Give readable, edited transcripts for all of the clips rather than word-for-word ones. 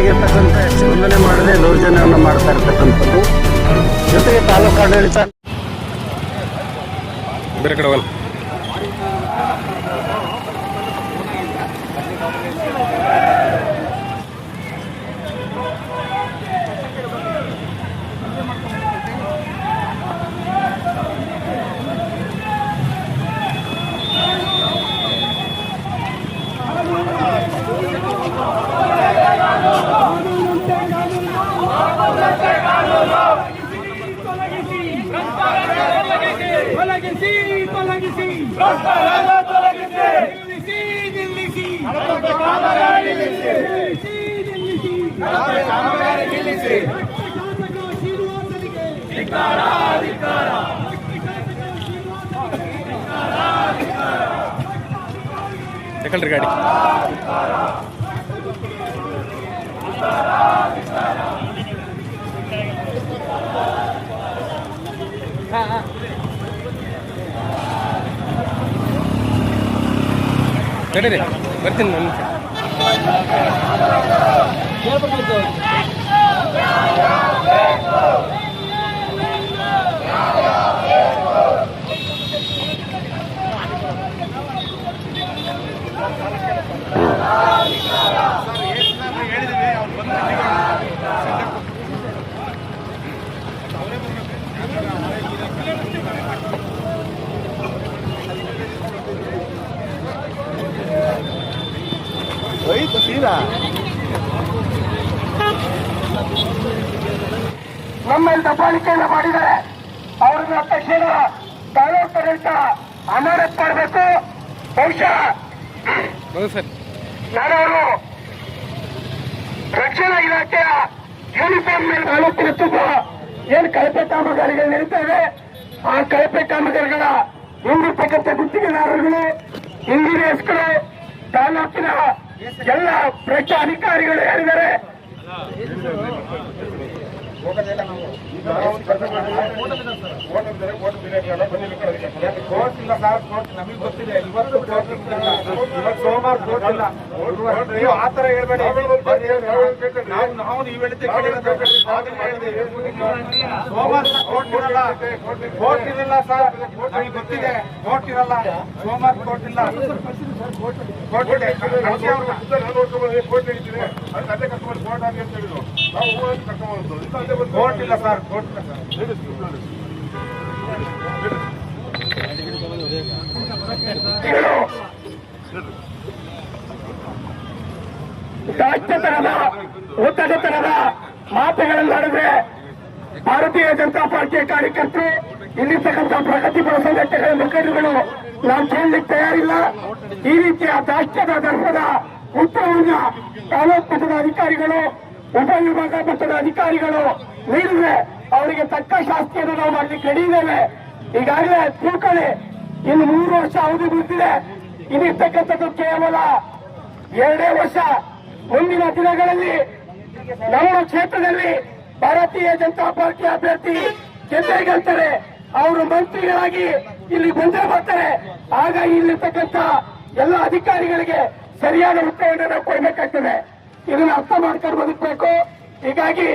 ಆಗಿರ್ತಕ್ಕಂಥ ಸ್ಪಂದನೆ ಮಾಡದೆ ದೌರ್ಜನ್ಯವನ್ನು ಮಾಡ್ತಾ ಇರ್ತಕ್ಕಂಥದ್ದು. ಜೊತೆಗೆ ತಾಲೂಕು ಆಡಳಿತ ಬೇರೆ ಕಡೆ ಹೋಗಲ್ಲ. ಯಾಕಲ್ರಿ ಗಾಡಿ ನಡೀರಿ ಬರ್ತೀನಿ ನನ್ನ ನಮ್ಮಲ್ಲಿ ದಬ್ಬಾಳಿಕೆಯನ್ನು ಮಾಡಿದರೆ ಅವ್ರನ್ನ ತಕ್ಷಣ ತಾಲೂಕು ಆಡಳಿತ ಅಮಾನತ್ ಮಾಡಬೇಕು. ಬಹುಶಃ ನಾನವರು ರಕ್ಷಣಾ ಇಲಾಖೆಯ ಯೂನಿಫಾರ್ಮ್ ಮೇಲೆ ತಾಲೂಕಿನ ತುಂಬ ಏನು ಕಳಪೆ ಕಾಮಗಾರಿಗಳು ನಡೀತವೆ, ಆ ಕಳಪೆ ಕಾಮಗಾರಿಗಳ ಹಿಂದಿರ್ತಕ್ಕಂಥ ಗುತ್ತಿಗೆದಾರರುಗಳು, ಇಂಜಿನಿಯರ್ಸ್ಗಳು, ತಾಲೂಕಿನ ಎಲ್ಲ ಭ್ರಷ್ಟ ಅಧಿಕಾರಿಗಳು ಯಾರಿದ್ದಾರೆ ಕೋರ್ಟ್ ಇಲ್ಲ ಸರ್, ಕೋರ್ಟ್ ನಮಗೆ ಗೊತ್ತಿದೆ. ಇವತ್ತು ಕೋರ್ಟ್ ಸೋಮವಾರ ಕೋರ್ಟ್ ಇಲ್ಲ. ನೀವು ಆ ತರ ಹೇಳ್ಬೇಡಿ. ನಾವು ನೀವು ಹೇಳಿದ್ದೆ ಸೋಮವಾರ ಕೋರ್ಟ್ ಇರಲ್ಲ, ಕೋರ್ಟ್ ಇರಲ್ಲ ಸರ್, ನಮಗೆ ಗೊತ್ತಿದೆ. ಕೋರ್ಟ್ ಇರಲ್ಲ, ಸೋಮವಾರ ಕೋರ್ಟ್ ಇಲ್ಲ. ಕೋರ್ಟ್ ಇದೆ, ಕೋರ್ಟ್ ಇಲ್ಲ ಸರ್, ಕೋರ್ಟ್ ದಾಷ್ಟ್ಯತನದ ಉತ್ತರತನದ ಮಾತುಗಳನ್ನಾಡಿದ್ರೆ ಭಾರತೀಯ ಜನತಾ ಪಾರ್ಟಿಯ ಕಾರ್ಯಕರ್ತರು, ಇಲ್ಲಿರ್ತಕ್ಕಂಥ ಪ್ರಗತಿಪರ ಸಂಘಟನೆಗಳ ಮುಖಂಡರುಗಳು ನಾವು ಕೇಳಲಿಕ್ಕೆ ತಯಾರಿಲ್ಲ. ಈ ರೀತಿಯ ದಾಷ್ಟ್ಯದ ಧರ್ಮದ ಉತ್ತರವನ್ನ ತಾಲೂಕು ಮಟ್ಟದ ಅಧಿಕಾರಿಗಳು, ಉಪವಿಭಾಗ ಮಟ್ಟದ ಅಧಿಕಾರಿಗಳು ನೀಡಿದ್ರೆ ಅವರಿಗೆ ತಕ್ಕ ಶಾಸ್ತಿಯನ್ನು ನಾವು ಮಾಡಲಿಕ್ಕೆ ರೆಡಿದ್ದೇವೆ. ಈಗಾಗಲೇ ತಿಳ್ಕೊಳ್ಳಿ, ಇನ್ನು 3 ವರ್ಷ ಅವಧಿ ಮುಗಿದಿದೆ. ಇನ್ನಿರ್ತಕ್ಕಂಥದ್ದು ಕೇವಲ 2 ವರ್ಷ. ಮುಂದಿನ ದಿನಗಳಲ್ಲಿ ನಮ್ಮ ಕ್ಷೇತ್ರದಲ್ಲಿ ಭಾರತೀಯ ಜನತಾ ಪಾರ್ಟಿ ಅಭ್ಯರ್ಥಿ ಗೆದ್ದರೆ ಅವರು ಮಂತ್ರಿಗಳಾಗಿ ಇಲ್ಲಿ ಬಂದೇ ಬರ್ತಾರೆ. ಆಗ ಇಲ್ಲಿರ್ತಕ್ಕಂಥ ಎಲ್ಲ ಅಧಿಕಾರಿಗಳಿಗೆ ಸರಿಯಾದ ಉತ್ತರವನ್ನು ನಾವು ಕೊಡಬೇಕಾಗ್ತದೆ. ಇದನ್ನು ಅರ್ಥ ಮಾಡ್ಕೊಂಡು ಬದುಕಬೇಕು. ಹೀಗಾಗಿ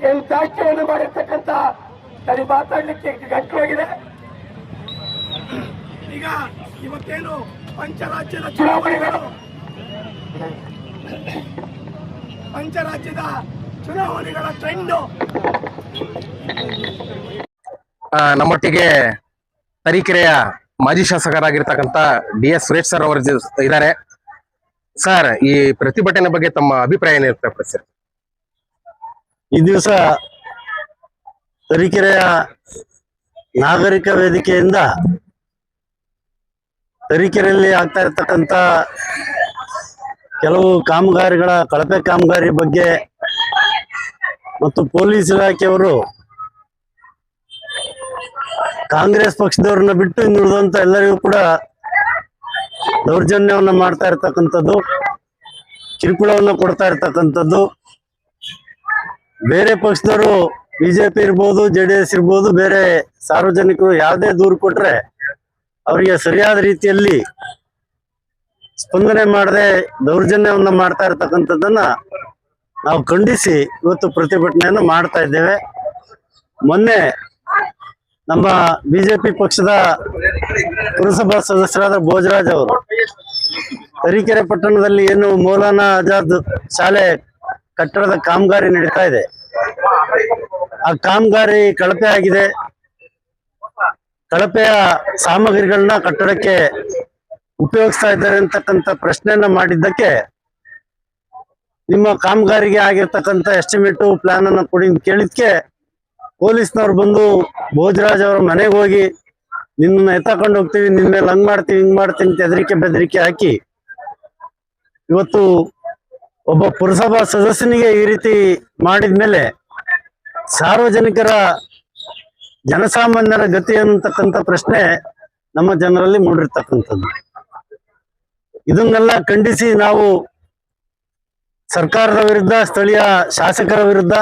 ಏನು ದಾಷ್ಟ್ಯವನ್ನು ಮಾಡಿರ್ತಕ್ಕಂಥ ನನಗೆ ಮಾತಾಡಲಿಕ್ಕೆ ಗಂಟು ಹೋಗಿದೆ. ಈಗ ಇವತ್ತೇನು ಪಂಚರಾಜ್ಯದ ಚುನಾವಣೆಗಳು, ಪಂಚರಾಜ್ಯದ ಚುನಾವಣೆಗಳ ಟ್ರೆಂಡ್. ನಮ್ಮೊಟ್ಟಿಗೆ ತರೀಕೆರೆಯ ಮಾಜಿ ಶಾಸಕರಾಗಿರ್ತಕ್ಕಂಥ DS ಸುರೇಶ್ ಸರ್ ಅವರು ಇದ್ದಾರೆ. ಸರ್, ಈ ಪ್ರತಿಭಟನೆ ಬಗ್ಗೆ ತಮ್ಮ ಅಭಿಪ್ರಾಯ ಏನಿರುತ್ತೆ ಸರ್? ಈ ದಿವಸ ತರೀಕೆರೆಯ ನಾಗರಿಕ ವೇದಿಕೆಯಿಂದ ತರೀಕೆರೆಯಲ್ಲಿ ಆಗ್ತಾ ಇರತಕ್ಕಂಥ ಕೆಲವು ಕಾಮಗಾರಿಗಳ ಕಳಪೆ ಕಾಮಗಾರಿ ಬಗ್ಗೆ ಮತ್ತು ಪೊಲೀಸ್ ಇಲಾಖೆಯವರು ಕಾಂಗ್ರೆಸ್ ಪಕ್ಷದವ್ರನ್ನ ಬಿಟ್ಟು ಇನ್ನುಳಿದಂತ ಎಲ್ಲರಿಗೂ ಕೂಡ ದೌರ್ಜನ್ಯವನ್ನ ಮಾಡ್ತಾ ಇರ್ತಕ್ಕಂಥದ್ದು, ಕಿರುಕುಳವನ್ನ ಕೊಡ್ತಾ ಇರ್ತಕ್ಕಂಥದ್ದು. ಬೇರೆ ಪಕ್ಷದವರು ಬಿಜೆಪಿ ಇರ್ಬೋದು, JDS ಇರ್ಬೋದು, ಬೇರೆ ಸಾರ್ವಜನಿಕರು ಯಾವುದೇ ದೂರು ಕೊಟ್ರೆ ಅವರಿಗೆ ಸರಿಯಾದ ರೀತಿಯಲ್ಲಿ ಸ್ಪಂದನೆ ಮಾಡದೆ ದೌರ್ಜನ್ಯವನ್ನ ಮಾಡ್ತಾ ಇರ್ತಕ್ಕಂಥದ್ದನ್ನ ನಾವು ಖಂಡಿಸಿ ಇವತ್ತು ಪ್ರತಿಭಟನೆಯನ್ನು ಮಾಡ್ತಾ ಇದ್ದೇವೆ. ಮೊನ್ನೆ ನಮ್ಮ ಬಿಜೆಪಿ ಪಕ್ಷದ ಪುರಸಭಾ ಸದಸ್ಯರಾದ ಭೋಜರಾಜ್ ಅವರು ತರೀಕೆರೆ ಪಟ್ಟಣದಲ್ಲಿ ಏನು ಮೌಲಾನಾ ಆಜಾದ್ ಶಾಲೆ ಕಟ್ಟಡದ ಕಾಮಗಾರಿ ನಡೀತಾ ಇದೆ, ಆ ಕಾಮಗಾರಿ ಕಳಪೆ ಆಗಿದೆ. ಕಳಪೆಯ ಸಾಮಗ್ರಿಗಳನ್ನ ಕಟ್ಟಡಕ್ಕೆ ಉಪಯೋಗಿಸ್ತಾ ಇದ್ದಾರೆ ಅಂತಕ್ಕಂಥ ಪ್ರಶ್ನೆಯನ್ನ ಮಾಡಿದ್ದಕ್ಕೆ ನಿಮ್ಮ ಕಾಮಗಾರಿಗೆ ಆಗಿರ್ತಕ್ಕಂಥ ಎಸ್ಟಿಮೇಟು ಪ್ಲಾನ್ ಅನ್ನ ಕೊಡಿ ಅಂತ ಕೇಳಿದ್ಕೆ ಪೊಲೀಸ್ನವ್ರು ಬಂದು ಭೋಜರಾಜ್ ಅವರ ಮನೆಗೆ ಹೋಗಿ ನಿನ್ನ ಎತ್ತಕೊಂಡು ಹೋಗ್ತೀವಿ, ನಿನ್ನ ಮೇಲೆ ಹಂಗ್ ಮಾಡ್ತೀವಿ ಹಿಂಗ್ ಮಾಡ್ತೀನಿ ಅಂತ ಹೆದರಿಕೆ ಬೆದರಿಕೆ ಹಾಕಿ ಇವತ್ತು ಒಬ್ಬ ಪುರಸಭಾ ಸದಸ್ಯನಿಗೆ ಈ ರೀತಿ ಮಾಡಿದ್ಮೇಲೆ ಸಾರ್ವಜನಿಕರ ಜನಸಾಮಾನ್ಯರ ಗತಿ ಅನ್ನತಕ್ಕಂಥ ಪ್ರಶ್ನೆ ನಮ್ಮ ಜನರಲ್ಲಿ ಮೂಡಿರ್ತಕ್ಕಂಥದ್ದು. ಇದನ್ನೆಲ್ಲ ಖಂಡಿಸಿ ನಾವು ಸರ್ಕಾರದ ವಿರುದ್ಧ, ಸ್ಥಳೀಯ ಶಾಸಕರ ವಿರುದ್ಧ,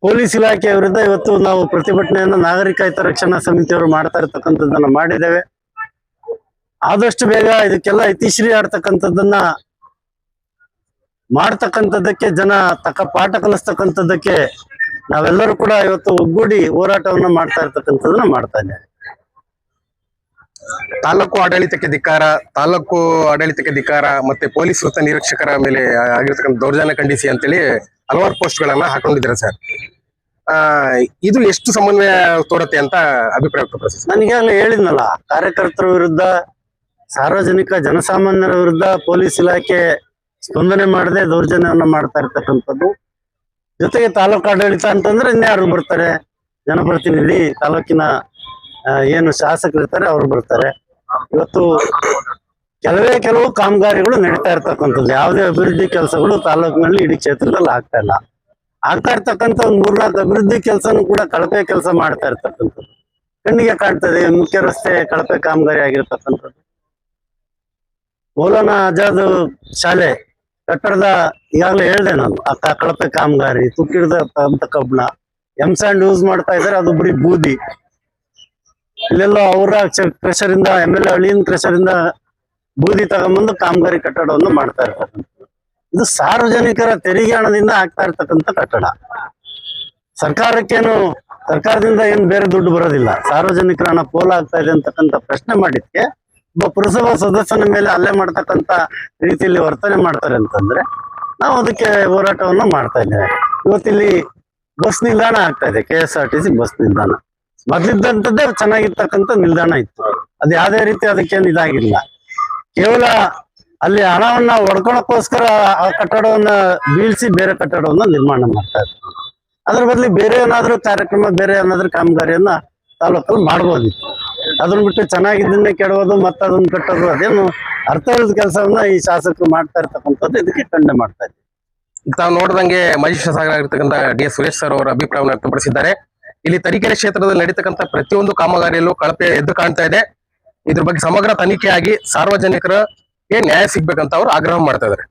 ಪೊಲೀಸ್ ಇಲಾಖೆಯ ವಿರುದ್ಧ ಇವತ್ತು ನಾವು ಪ್ರತಿಭಟನೆಯನ್ನು ನಾಗರಿಕ ಹಿತರಕ್ಷಣಾ ಸಮಿತಿಯವರು ಮಾಡ್ತಾ ಇರ್ತಕ್ಕಂಥದ್ದನ್ನ ಮಾಡಿದ್ದೇವೆ. ಆದಷ್ಟು ಬೇಗ ಇದಕ್ಕೆಲ್ಲ ಇತಿಶ್ರೀ ಆಡ್ತಕ್ಕಂಥದ್ದನ್ನ ಮಾಡ್ತಕ್ಕಂಥದ್ದಕ್ಕೆ, ಜನ ತಕ್ಕ ಪಾಠ ಕಲಿಸ್ತಕ್ಕಂಥದ್ದಕ್ಕೆ ನಾವೆಲ್ಲರೂ ಕೂಡ ಇವತ್ತು ಒಗ್ಗೂಡಿ ಹೋರಾಟವನ್ನ ಮಾಡ್ತಾ ಇರ್ತಕ್ಕಂಥದ್ದನ್ನ ಮಾಡ್ತಾ ಇದ್ದೇವೆ. ತಾಲೂಕು ಆಡಳಿತಕ್ಕೆ ಧಿಕ್ಕಾರ ಮತ್ತೆ ಪೊಲೀಸ್ ವೃತ್ತ ನಿರೀಕ್ಷಕರ ಮೇಲೆ ಆಗಿರ್ತಕ್ಕಂಥ ದೌರ್ಜನ್ಯ ಖಂಡಿಸಿ ಅಂತೇಳಿ ಹಲವಾರು ಪೋಸ್ಟ್ಗಳನ್ನ ಹಾಕೊಂಡಿದ್ದಾರೆ ಸರ್. ಇದು ಎಷ್ಟು ಸಮನ್ವಯ ತೋರತ್ತೆ ಅಂತ ಅಭಿಪ್ರಾಯ ವ್ಯಕ್ತಪಡಿಸಿ. ನನಗೆ ಹೇಳಿದ್ನಲ್ಲ, ಕಾರ್ಯಕರ್ತರ ವಿರುದ್ಧ, ಸಾರ್ವಜನಿಕ ಜನಸಾಮಾನ್ಯರ ವಿರುದ್ಧ ಪೊಲೀಸ್ ಇಲಾಖೆ ಸ್ಪಂದನೆ ಮಾಡದೆ ದೌರ್ಜನ್ಯವನ್ನ ಮಾಡ್ತಾ ಇರ್ತಕ್ಕಂಥದ್ದು. ಜೊತೆಗೆ ತಾಲೂಕು ಆಡಳಿತ ಅಂತಂದ್ರೆ ಇನ್ಯಾರು ಬರ್ತಾರೆ, ಜನಪ್ರತಿನಿಧಿ, ತಾಲೂಕಿನ ಏನು ಶಾಸಕರು ಇರ್ತಾರೆ ಅವ್ರು ಬರ್ತಾರೆ. ಇವತ್ತು ಕೆಲವು ಕಾಮಗಾರಿಗಳು ನಡೀತಾ ಇರ್ತಕ್ಕಂಥದ್ದು, ಯಾವುದೇ ಅಭಿವೃದ್ಧಿ ಕೆಲಸಗಳು ತಾಲೂಕಿನಲ್ಲಿ ಇಡೀ ಕ್ಷೇತ್ರದಲ್ಲಿ ಆಗ್ತಾ ಇಲ್ಲ. ಆಗ್ತಾ ಇರ್ತಕ್ಕಂಥ ಒಂದು 3-4 ಅಭಿವೃದ್ಧಿ ಕೆಲಸನೂ ಕೂಡ ಕಳಪೆ ಕೆಲಸ ಮಾಡ್ತಾ ಇರ್ತಕ್ಕಂಥದ್ದು ಕಣ್ಣಿಗೆ ಕಾಣ್ತದೆ. ಮುಖ್ಯ ರಸ್ತೆ ಕಳಪೆ ಕಾಮಗಾರಿ ಆಗಿರ್ತಕ್ಕಂಥದ್ದು. ಮೌಲಾನಾ ಆಜಾದ್ ಶಾಲೆ ಕಟ್ಟಡದ ಈಗಾಗಲೇ ಹೇಳ್ದೆ ನಾನು, ಆ ಕಳಪೆ ಕಾಮಗಾರಿ, ತುಕ್ಕಿಡ್ದಂತ ಕಬ್ಬಣ, ಎಂಸ್ಯಾಂಡ್ ಯೂಸ್ ಮಾಡ್ತಾ ಇದ್ದಾರೆ, ಅದು ಬರೀ ಬೂದಿ. ಇಲ್ಲೆಲ್ಲೋ ಅವರ ಕ್ರೆಷರ್ ಇಂದ, MLA ಅಳಿಯನ್ ಕ್ರೆಷರ್ ಇಂದ ಬೂದಿ ತಗೊಂಬಂದು ಕಾಮಗಾರಿ ಕಟ್ಟಡವನ್ನು ಮಾಡ್ತಾ ಇರ್ತಕ್ಕಂಥದ್ದು. ಇದು ಸಾರ್ವಜನಿಕರ ತೆರಿಗೆ ಹಣದಿಂದ ಆಗ್ತಾ ಇರ್ತಕ್ಕಂಥ ಕಟ್ಟಡ. ಸರ್ಕಾರದಿಂದ ಏನು ಬೇರೆ ದುಡ್ಡು ಬರೋದಿಲ್ಲ. ಸಾರ್ವಜನಿಕರ ಹಣ ಪೋಲ ಆಗ್ತಾ ಇದೆ ಅಂತಕ್ಕಂಥ ಪ್ರಶ್ನೆ ಮಾಡಿದ್ಕೆ ಒಬ್ಬ ಪುರಸಭಾ ಸದಸ್ಯನ ಮೇಲೆ ಹಲ್ಲೆ ಮಾಡ್ತಕ್ಕಂಥ ರೀತಿಯಲ್ಲಿ ವರ್ತನೆ ಮಾಡ್ತಾರೆ ಅಂತಂದ್ರೆ ನಾವು ಅದಕ್ಕೆ ಹೋರಾಟವನ್ನು ಮಾಡ್ತಾ ಇದ್ದೇವೆ. ಇವತ್ತಿಲ್ಲಿ ಬಸ್ ನಿಲ್ದಾಣ ಆಗ್ತಾ ಇದೆ, KSRTC ಬಸ್ ನಿಲ್ದಾಣ. ಮೊದ್ಲಿದ್ದಂಥದ್ದೇ ಚೆನ್ನಾಗಿರ್ತಕ್ಕಂಥ ನಿಲ್ದಾಣ ಇತ್ತು, ಅದು ಯಾವುದೇ ರೀತಿ ಅದಕ್ಕೇನು ಇದಾಗಿಲ್ಲ. ಕೇವಲ ಅಲ್ಲಿ ಹಣವನ್ನ ಹೊಡ್ಕೊಳಕ್ಕೋಸ್ಕರ ಆ ಕಟ್ಟಡವನ್ನ ಬೀಳ್ಸಿ ಬೇರೆ ಕಟ್ಟಡವನ್ನ ನಿರ್ಮಾಣ ಮಾಡ್ತಾ ಇದ್ರು. ಅದ್ರ ಬದಲು ಬೇರೆ ಏನಾದ್ರು ಕಾರ್ಯಕ್ರಮ, ಬೇರೆ ಏನಾದ್ರು ಕಾಮಗಾರಿಯನ್ನ ತಾಲೂಕಲ್ಲಿ ಮಾಡ್ಬೋದಿತ್ತು. ಅದನ್ನ ಬಿಟ್ಟು ಚೆನ್ನಾಗಿದ್ದನ್ನೇ ಕೆಡೋದು ಮತ್ತೆ ಅದನ್ನ ಕಟ್ಟೋದು, ಅದೇನು ಅರ್ಥ ಇಲ್ಲದ ಕೆಲಸವನ್ನ ಈ ಶಾಸಕರು ಮಾಡ್ತಾ ಇರ್ತಕ್ಕಂಥದ್ದು. ಇದಕ್ಕೆ ಖಂಡನೆ ಮಾಡ್ತಾ ಇದ್ದೀವಿ. ತಾವು ನೋಡಿದಂಗೆ ಮಾಜಿ ಶಾಸಕರಾಗಿರ್ತಕ್ಕಂಥ DS ಸುರೇಶ್ ಸರ್ ಅವರ ಅಭಿಪ್ರಾಯವನ್ನು ವ್ಯಕ್ತಪಡಿಸಿದ್ದಾರೆ. ಇಲ್ಲಿ ತರೀಕೆರೆ ಕ್ಷೇತ್ರದಲ್ಲಿ ನಡೀತಕ್ಕಂಥ ಪ್ರತಿಯೊಂದು ಕಾಮಗಾರಿಯಲ್ಲೂ ಕಳಪೆ ಎದ್ದು ಕಾಣ್ತಾ ಇದೆ. ಇದ್ರ ಬಗ್ಗೆ ಸಮಗ್ರ ತನಿಖೆಯಾಗಿ ಸಾರ್ವಜನಿಕರಿಗೆ ನ್ಯಾಯ ಸಿಗ್ಬೇಕಂತ ಅವರು ಆಗ್ರಹ ಮಾಡ್ತಾ ಇದ್ದಾರೆ.